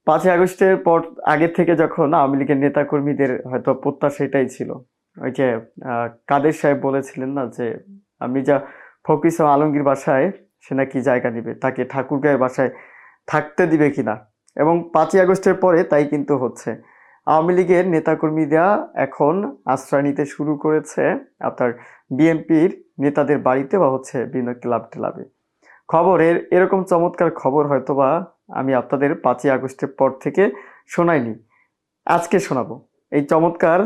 5ই আগস্টের পর আগে থেকে যখন আওয়ামী লীগের নেতাকর্মীদের হয়তো প্রত্যাশা এটাই ছিল, ওই যে কাদের সাহেব বলেছিলেন না যে মির্জা ফখরুল ইসলাম আলমগীর বাসায় সে নাকি জায়গা নিবে, তাকে ঠাকুরগাঁয়ের বাসায় থাকতে দিবে কিনা। এবং 5ই আগস্টের পরে তাই কিন্তু হচ্ছে। আওয়ামী লীগের নেতাকর্মীরা এখন আশ্রয় নিতে শুরু করেছে আপনার বিএনপির নেতাদের বাড়িতে বা হচ্ছে বিভিন্ন ক্লাব টেলাবে। খবরের এরকম চমৎকার খবর হয়তোবা আমি আপনাদের 5ই আগস্টের পর থেকে শোনাইনি, আজকে শোনাবো। এই চমৎকার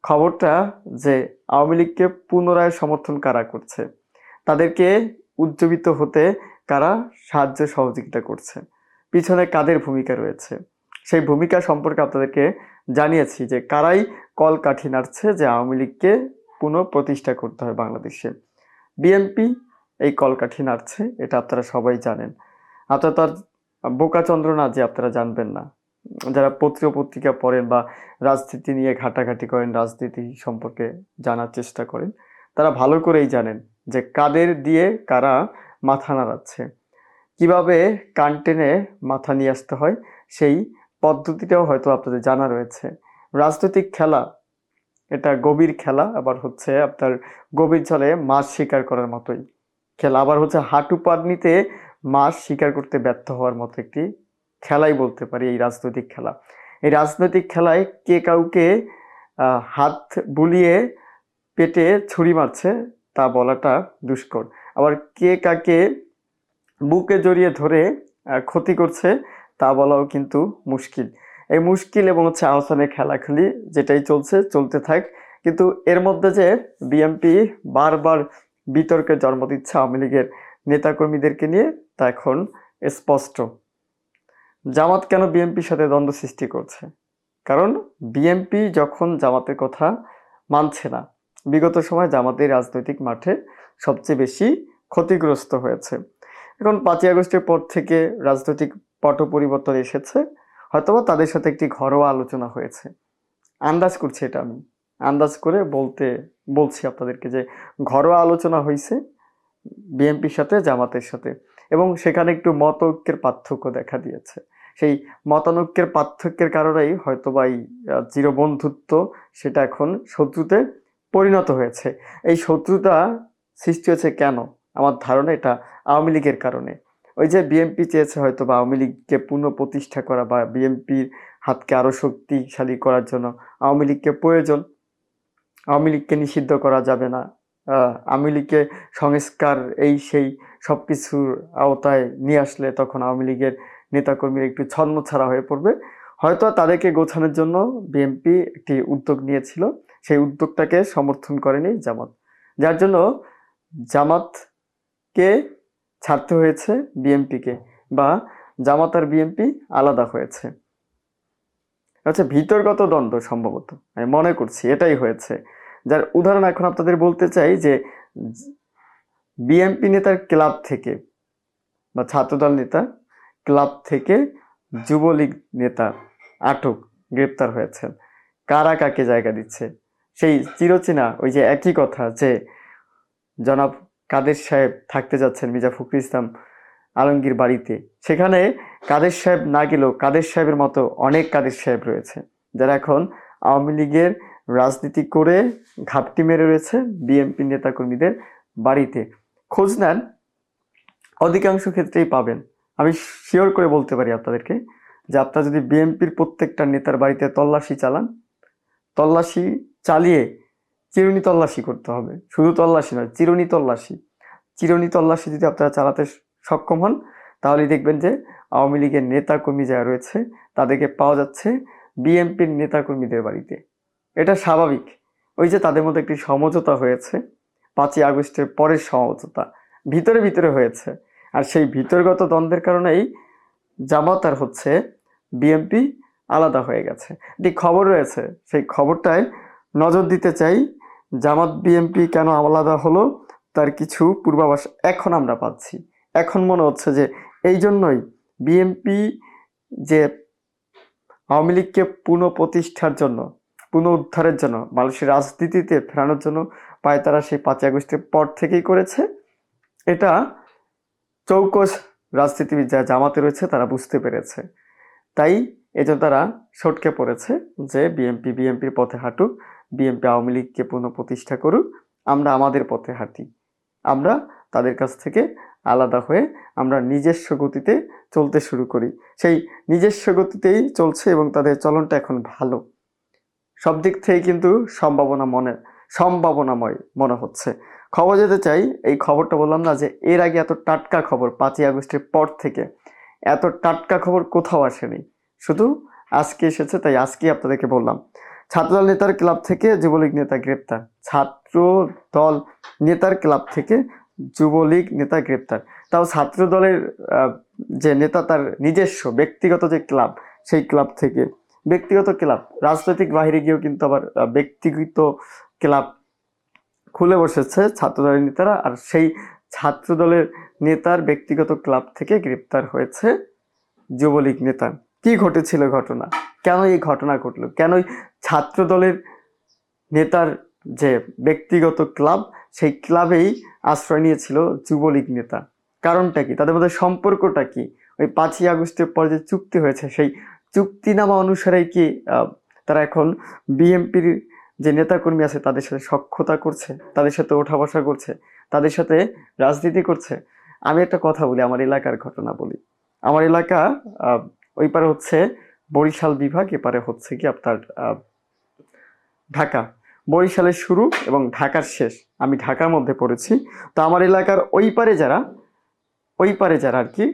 খবরটা যে আওয়ামী লীগকে পুনরায় সমর্থন কারা করছে, তাদেরকে উজ্জীবিত হতে কারা সাহায্য সহযোগিতা করছে, পিছনে কাদের ভূমিকা রয়েছে, সেই ভূমিকা সম্পর্কে আপনাদেরকে জানিয়েছি যে কারাই কলকাঠি নাড়ছে যে আওয়ামী লীগকে পুনঃপ্রতিষ্ঠা করতে হয় বাংলাদেশে। বিএনপি এই কলকাঠি নাড়ছে, এটা আপনারা সবাই জানেন। আপনারা তো আর বোকাচন্দ্র না যে আপনারা জানবেন না। যারা পত্রিকা পড়েন বা রাজনীতি নিয়ে ঘাটাঘাটি করেন, রাজনীতি সম্পর্কে জানার চেষ্টা করেন, তারা ভালো করেই জানেন যে কাদের দিয়ে কারা মাথা নাড়াচ্ছে, কিভাবে কান টেনে মাথা নিয়ে আসতে হয়, সেই পদ্ধতিটাও হয়তো আপনাদের জানা রয়েছে। রাজনৈতিক খেলা এটা গভীর খেলা, আবার হচ্ছে আপনার গভীর জলে মাছ শিকার করার মতোই খেলা, আবার হচ্ছে হাঁটু পানিতে মাছ শিকার করতে ব্যর্থ হওয়ার মতো একটি খেলাই বলতে পারি এই রাজনৈতিক খেলা। এই রাজনৈতিক খেলায় কে কাউকে হাত বুলিয়ে পেটে ছুরি মারছে তা বলাটা দুষ্কর, আবার কে কাকে বুকে জড়িয়ে ধরে ক্ষতি করছে তা বলাও কিন্তু মুশকিল। এই মুশকিল এবং হচ্ছে আহসানের খেলাখেলি যেটাই চলতে থাক, কিন্তু এর মধ্যে যে বিএনপি বারবার বিতর্কের জন্ম দিচ্ছে আওয়ামী লীগের নেতাকর্মীদেরকে নিয়ে তা এখন স্পষ্ট। জামাত কেন বিএনপির সাথে দ্বন্দ্ব সৃষ্টি করছে? কারণ বিএনপি যখন জামাতের কথা মানছে না, বিগত সময় জামাতের রাজনৈতিক মাঠে সবচেয়ে বেশি ক্ষতিগ্রস্ত হয়েছে। এখন 5ই আগস্টের পর থেকে রাজনৈতিক পট পরিবর্তন এসেছে, হয়তোবা তাদের সাথে একটি ঘরোয়া আলোচনা হয়েছে। আন্দাজ করছি, এটা আমি আন্দাজ করে বলছি আপনাদেরকে যে ঘরোয়া আলোচনা হয়েছে বিএনপির সাথে জামাতের সাথে, এবং সেখানে একটু মত ঐক্যের পার্থক্য দেখা দিয়েছে। সেই মতানৈক্যের পার্থক্যের কারণেই হয়তোবা এই চিরবন্ধুত্ব সেটা এখন শত্রুতে পরিণত হয়েছে। এই শত্রুতা সৃষ্টি হয়েছে কেন? আমার ধারণা এটা আওয়ামী লীগের কারণে। ওই যে বিএনপি চেয়েছে হয়তো বা আওয়ামী লীগকে পুনঃপ্রতিষ্ঠা করা বা বিএনপির হাতকে আরো শক্তিশালী করার জন্য আওয়ামী লীগকে প্রয়োজন, আওয়ামী লীগকে নিষিদ্ধ করা যাবে না, আওয়ামী লীগকে সংস্কার এই সেই সবকিছুর আওতায় নিয়ে আসলে তখন আওয়ামী লীগের নেতাকর্মীরা একটু ছন্নছাড়া হয়ে পড়বে। হয়তো তাদেরকে গোছানোর জন্য বিএনপি একটি উদ্যোগ নিয়েছিল, সেই উদ্যোগটাকে সমর্থন করেনি জামাত, যার জন্য জামাতকে ছাড়তে হয়েছে বিএনপিকে, বা জামাত আর বিএনপি আলাদা হয়েছে। আচ্ছা, ভিতরগত দ্বন্দ্ব সম্ভবত আমি মনে করছি এটাই হয়েছে, যার উদাহরণ এখন আপনাদের বলতে চাই যে বিএনপি নেতার ক্লাব থেকে বা ছাত্রদল নেতা ক্লাব থেকে যুবলীগ নেতা আটক, গ্রেপ্তার হয়েছেন। কারা কাকে জায়গা দিচ্ছে সেই চিরচেনা ওই যে একই কথা যে জনাব কাদের সাহেব থাকতে যাচ্ছেন মির্জা ফখরুল ইসলাম আলমগীর বাড়িতে, সেখানে কাদের সাহেব না গেলেও কাদের সাহেবের মতো অনেক কাদের সাহেব রয়েছে যারা এখন আওয়ামী লীগের রাজনীতি করে ঘাপটি মেরে রয়েছে বিএনপি নেতাকর্মীদের বাড়িতে। খোঁজ নেন, অধিকাংশ ক্ষেত্রেই পাবেন। আমি শিওর করে বলতে পারি আপনাদেরকে যে আপনারা যদি বিএনপির প্রত্যেকটা নেতার বাড়িতে তল্লাশি চালান, তল্লাশি চালিয়ে চিরুনি তল্লাশি করতে হবে, শুধু তল্লাশি নয়, চিরুনি তল্লাশি যদি আপনারা চালাতে সক্ষম হন, তাহলেই দেখবেন যে আওয়ামী লীগের নেতাকর্মী যারা রয়েছে তাদেরকে পাওয়া যাচ্ছে বিএনপির নেতাকর্মীদের বাড়িতে। এটা স্বাভাবিক, ওই যে তাদের মধ্যে একটি সমঝোতা হয়েছে, 5ই আগস্টের পরের সমঝোতা ভিতরে ভিতরে হয়েছে, আর সেই ভিতরগত দ্বন্দ্বের কারণেই জামাত আর হচ্ছে বিএনপি আলাদা হয়ে গেছে। একটি খবর রয়েছে, সেই খবরটায় নজর দিতে চাই। জামাত বিএনপি কেন আলাদা হলো তার কিছু পূর্বাভাস এখন আমরা পাচ্ছি। এখন মনে হচ্ছে যে এই জন্যই বিএনপি যে আওয়ামী লীগকে পুনঃপ্রতিষ্ঠার জন্য, পুনরুদ্ধারের জন্য, মানুষের রাজনীতিতে ফেরানোর জন্য পায়তারা সেই 5ই আগস্টের পর থেকেই করেছে। এটা চৌকস রাজনীতিবিদ যারা জামাতে রয়েছে তারা বুঝতে পেরেছে, তাই এই জন্য তারা সটকে পড়েছে যে বিএনপির পথে হাঁটুক, বিএনপি আওয়ামী লীগকে পুনঃপ্রতিষ্ঠা করুক, আমরা আমাদের পথে হাঁটি, আমরা তাদের কাছ থেকে আলাদা হয়ে আমরা নিজস্ব গতিতে চলতে শুরু করি। সেই নিজস্ব গতিতেই চলছে এবং তাদের চলনটা এখন ভালো, সব দিক থেকে কিন্তু সম্ভাবনাময় মনে হচ্ছে। খবর যেতে চাই, এই খবরটা বললাম না যে এর আগে এত টাটকা খবর 5ই আগস্টের পর থেকে এত টাটকা খবর কোথাও আসেনি, শুধু আজকে এসেছে, তাই আজকে আপনাদেরকে বললাম। ছাত্রদল নেতার ক্লাব থেকে যুবলীগ নেতা গ্রেপ্তার, ছাত্র দল নেতার ক্লাব থেকে যুবলীগ নেতা গ্রেপ্তার, তাও ছাত্র দলের যে নেতা তার নিজস্ব ব্যক্তিগত যে ক্লাব, সেই ক্লাব থেকে। ব্যক্তিগত ক্লাব, রাজনৈতিক বাহিরে গিয়েও কিন্তু আবার ব্যক্তিগত ক্লাব খুলে বসেছে ছাত্রদলের নেতারা, আর সেই ছাত্রদলের নেতার ব্যক্তিগত ক্লাব থেকে গ্রেপ্তার হয়েছে যুবলীগ নেতা। কি ঘটেছিল ঘটনা, কেন এই ঘটনা ঘটলো, কেন ছাত্রদলের নেতার যে ব্যক্তিগত ক্লাব, সেই ক্লাবেই আশ্রয় নিয়েছিল যুবলীগ নেতা? কারণটা কি, তাদের মধ্যে সম্পর্কটা কি? ওই 5ই আগস্টের পর যে চুক্তি হয়েছে, সেই চুক্তিনামা অনুসারে কি তারা এখন বিএনপির যে নেতাকর্মী আছে তাদের সাথে সখ্যতা করছে, তাদের সাথে ওঠা বসা করছে, তাদের সাথে রাজনীতি করছে? আমি একটা কথা বলি, আমার এলাকার ঘটনা বলি। আমার এলাকা ওই পারে হচ্ছে বরিশাল বিভাগ, এপারে হচ্ছে কি আপনার ঢাকা। বরিশালের শুরু এবং ঢাকার শেষ, আমি ঢাকার মধ্যে পড়েছি। তো আমার এলাকার ওই পারে যারা আর কি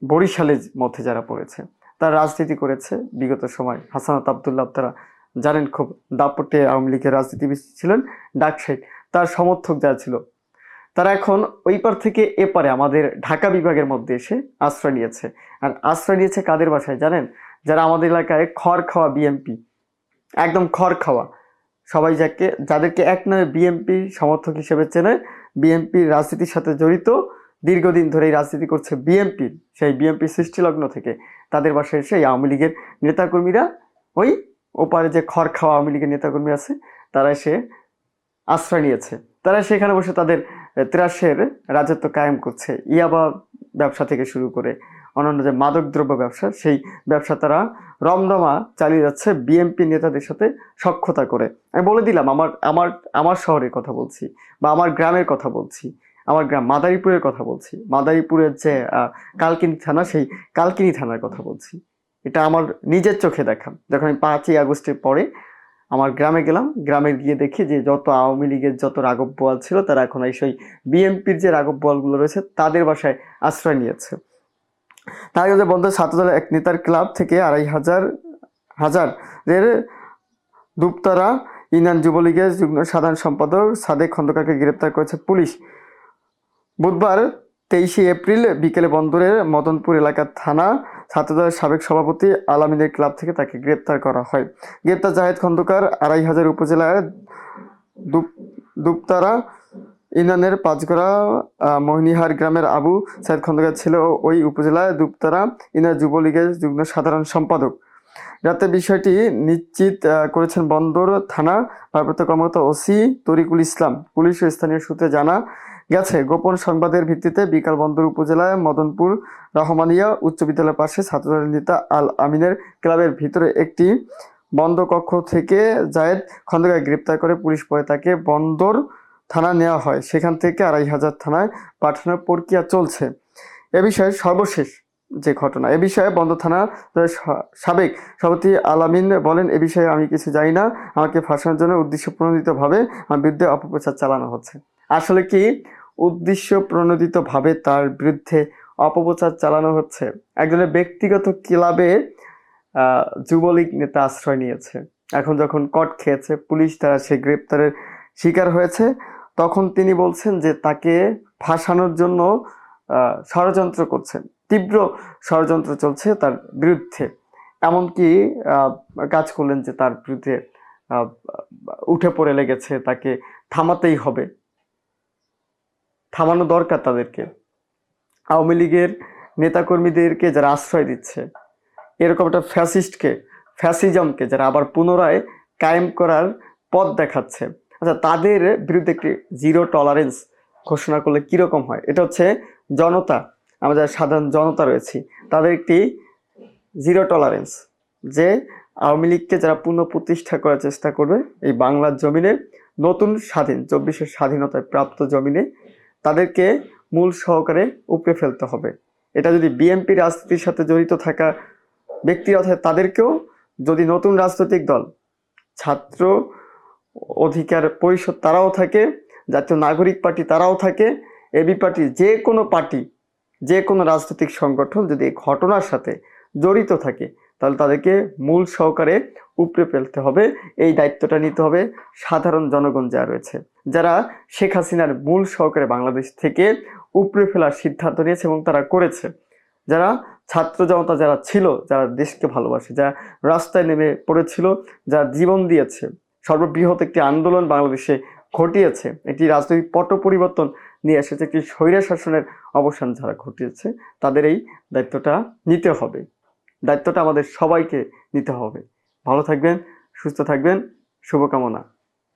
বরিশালের মধ্যে যারা পড়েছে, তারা রাজনীতি করেছে বিগত সময়। হাসানাত আবদুল্লাহ তারা জানেন, খুব দাপটে আওয়ামী লীগের রাজনীতিবিদ ছিলেন, ডাকসাইট। তার সমর্থক যারা ছিল, তারা এখন ওই পার থেকে এপারে আমাদের ঢাকা বিভাগের মধ্যে এসে আশ্রয় নিয়েছে। আর আশ্রয় নিয়েছে কাদের বাসায় জানেন? যারা আমাদের এলাকায় খড় খাওয়া বিএনপি, একদম খড় খাওয়া, সবাই যাদেরকে এক নামে বিএনপি সমর্থক হিসেবে চেনে, বিএনপির রাজনীতির সাথে জড়িত, দীর্ঘদিন ধরেই রাজনীতি করছে বিএনপির, সেই বিএনপি সৃষ্টিলগ্ন থেকে, তাদের বাসায় এসে আওয়ামী লীগের নেতাকর্মীরা, ওই ওপারে যে খড় খাওয়া আওয়ামী লীগের নেতাকর্মী আছে, তারা এসে আশ্রয় নিয়েছে। তারা সেখানে বসে তাদের ত্রাসের রাজত্ব কায়েম করছে। ইয়াবা ব্যবসা থেকে শুরু করে অন্যান্য যে মাদকদ্রব্য ব্যবসা, সেই ব্যবসা তারা রমরমা চালিয়ে যাচ্ছে বিএনপি নেতাদের সাথে সখ্যতা করে। আমি বলে দিলাম, আমার শহরের কথা বলছি, বা আমার গ্রামের কথা বলছি, আমার গ্রাম মাদারীপুরের কথা বলছি, মাদারীপুরের যে কালকিনি থানা, সেই কালকিনি থানার কথা বলছি। এটা আমার নিজের চোখে দেখা। যখন আমি 5ই আগস্টের পরে আমার গ্রামে গেলাম, গ্রামে গিয়ে দেখি যে যত আওয়ামী লীগের যত রাঘব বোয়াল ছিল, তারা এখন এই সেই বিএনপির যে রাঘব বোয়ালগুলো রয়েছে তাদের বাসায় আশ্রয় নিয়েছে। তার মধ্যে বন্ধ ছাত্রদলের এক নেতার ক্লাব থেকে 2,500 দুপতারা ইউনিয়ন যুবলীগের যুগ্ম সাধারণ সম্পাদক সাদেক খন্দকারকে গ্রেপ্তার করেছে পুলিশ। বুধবার 23 এপ্রিল বিকেলে বন্দরের মদনপুর এলাকার থানা ছাত্রদলের সাবেক সভাপতি আলামিনের ক্লাব থেকে তাকে গ্রেপ্তার করা হয়। গ্রেপ্তার জাহেদ খন্দকার 2,500 উপজেলার দুপতারা ইউনিয়নের পাঁচগড়া মোহিনীহার গ্রামের আবু সাইদ খন্দকার ছিল ওই উপজেলায় দুপতারা ইউনিয়ন যুবলীগের যুগ্ম সাধারণ সম্পাদক। রাতে বিষয়টি নিশ্চিত করেছেন বন্দর থানা ভারপ্রাপ্ত কর্মকর্তা ওসি তরিকুল ইসলাম। পুলিশ ও স্থানীয় সূত্রে জানা গেছে, গোপন সংবাদের ভিত্তিতে বিকাল বন্দর উপজেলায় মদনপুর রহমানিয়া উচ্চ বিদ্যালয়ের পাশে ছাত্রদলের নেতা আল আমিনের ক্লাবের ভিতরে একটি বন্ধ কক্ষ থেকে জায়েদ খন্দকার গ্রেপ্তার করে পুলিশ। পরে তাকে বন্দর থানা নেওয়া হয়, সেখান থেকে 2,500 থানায় পাঠানোর প্রক্রিয়া চলছে। এ বিষয়ে সর্বশেষ যে ঘটনা, এ বিষয়ে বন্দর থানা সাবেক সভাপতি আলামিন বলেন, এ বিষয়ে আমি কিছু জানি না, আমাকে ফাঁসানোর জন্য উদ্দেশ্য প্রণোদিতভাবে আমার বিরুদ্ধে অপপ্রচার চালানো হচ্ছে। আসলে কি উদ্দেশ্য প্রণোদিতভাবে তার বিরুদ্ধে অপপ্রচার চালানো হচ্ছে? একজনের ব্যক্তিগত ক্লাবে যুবলীগ নেতা আশ্রয় নিয়েছে, এখন যখন কট খেয়েছে, পুলিশ দ্বারা সে গ্রেপ্তারের শিকার হয়েছে, তখন তিনি বলছেন যে তাকে ফাঁসানোর জন্য ষড়যন্ত্র করছেন, তীব্র ষড়যন্ত্র চলছে তার বিরুদ্ধে। এমনকি কাজ করলেন যে তার বিরুদ্ধে উঠে পড়ে লেগেছে, তাকে থামাতেই হবে, থামানো দরকার তাদেরকে। আওয়ামী লীগের নেতাকর্মীদেরকে যারা আশ্রয় দিচ্ছে, এরকম একটা ফ্যাসিজমকে যারা আবার পুনরায় কায়েম করার পথ দেখাচ্ছে, আচ্ছা তাদের বিরুদ্ধে একটি জিরো টলারেন্স ঘোষণা করলে কিরকম হয়? এটা হচ্ছে জনতা, আমরা যারা সাধারণ জনতা রয়েছি, তাদের একটি জিরো টলারেন্স, যে আওয়ামী লীগকে যারা পুনঃপ্রতিষ্ঠা করার চেষ্টা করবে এই বাংলার জমিনে, নতুন স্বাধীন 24-এর স্বাধীনতায় প্রাপ্ত জমিনে, তাদেরকে মূল সহকারে উপড়ে ফেলতে হবে। এটা যদি বিএনপি রাজনীতির সাথে জড়িত থাকা ব্যক্তিরা থাকে তাদেরকেও, যদি নতুন রাজনৈতিক দল ছাত্র অধিকার পরিষদ তারাও থাকে, জাতীয় নাগরিক পার্টি তারাও থাকে, এবি পার্টি, যে কোনো পার্টি, যে কোনো রাজনৈতিক সংগঠন যদি এই ঘটনার সাথে জড়িত থাকে তাহলে তাদেরকে মূল সহকারে উপড়ে ফেলতে হবে। এই দায়িত্বটা নিতে হবে সাধারণ জনগণ যারা রয়েছে, যারা শেখ হাসিনার মূল সহকারে বাংলাদেশ থেকে উপড়ে ফেলার সিদ্ধান্ত নিয়েছে এবং তারা করেছে। যারা ছাত্র জনতা যারা ছিল, যারা দেশকে ভালোবাসে, যারা রাস্তায় নেমে পড়েছিল, যারা জীবন দিয়েছে, সর্ববৃহৎ একটি আন্দোলন বাংলাদেশে ঘটিয়েছে, একটি রাজনৈতিক পট পরিবর্তন নিয়ে এসেছে, একটি স্বৈরা শাসনের অবসান যারা ঘটিয়েছে, তাদের এই দায়িত্বটা নিতে হবে। দায়িত্বটা আমাদের সবাইকে নিতে হবে। ভালো থাকবেন, সুস্থ থাকবেন, শুভকামনা।